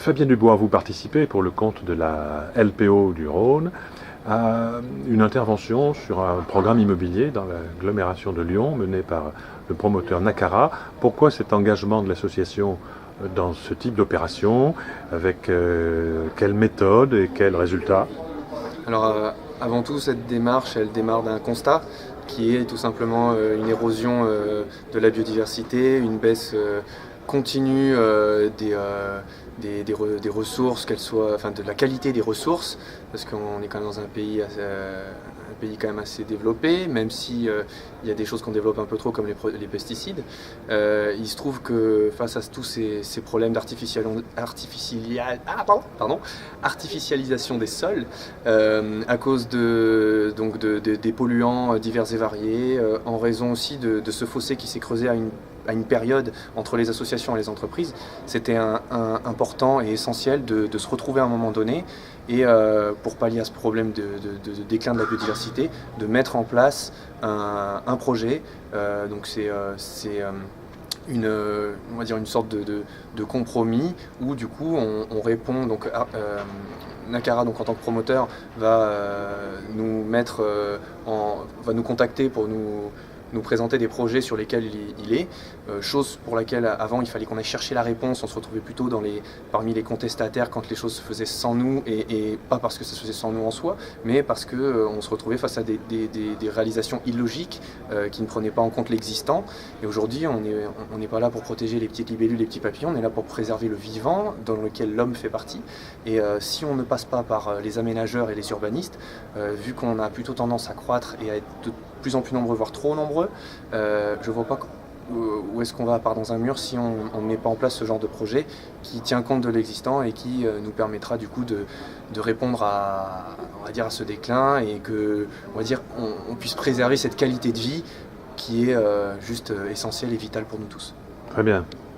Fabien Dubois, vous participez pour le compte de la LPO du Rhône à une intervention sur un programme immobilier dans l'agglomération de Lyon mené par le promoteur Nacara. Pourquoi cet engagement de l'association dans ce type d'opération? Avec quelle méthode et quels résultats? Alors avant tout, cette démarche, elle démarre d'un constat qui est tout simplement une érosion de la biodiversité, une baisse continue des ressources, qu'elles soient, enfin de la qualité des ressources, parce qu'on est quand même dans un pays quand même assez développé, même si il y a des choses qu'on développe un peu trop comme les pesticides. Il se trouve que face à tous ces problèmes artificialisation des sols, à cause des polluants divers et variés, en raison aussi de ce fossé qui s'est creusé à une période entre les associations et les entreprises, c'était important et essentiel de se retrouver à un moment donné et pour pallier à ce problème de déclin de la biodiversité, de mettre en place un projet. Donc c'est on va dire une sorte de compromis où du coup on répond donc Nacara, donc en tant que promoteur, va va nous contacter pour nous présenter des projets sur lesquels il est, chose pour laquelle avant il fallait qu'on aille chercher la réponse, on se retrouvait plutôt parmi les contestataires quand les choses se faisaient sans nous, et pas parce que ça se faisait sans nous en soi, mais parce qu'on se retrouvait face à des réalisations illogiques qui ne prenaient pas en compte l'existant. Et aujourd'hui on n'est pas là pour protéger les petites libellules, les petits papillons, on est là pour préserver le vivant dans lequel l'homme fait partie. Et si on ne passe pas par les aménageurs et les urbanistes, vu qu'on a plutôt tendance à croître et à être de plus en plus nombreux, voire trop nombreux, je vois pas où est-ce qu'on va à part dans un mur si on ne met pas en place ce genre de projet qui tient compte de l'existant et qui nous permettra du coup de répondre on va dire, à ce déclin, et que on va dire on puisse préserver cette qualité de vie qui est juste essentielle et vitale pour nous tous. Très bien.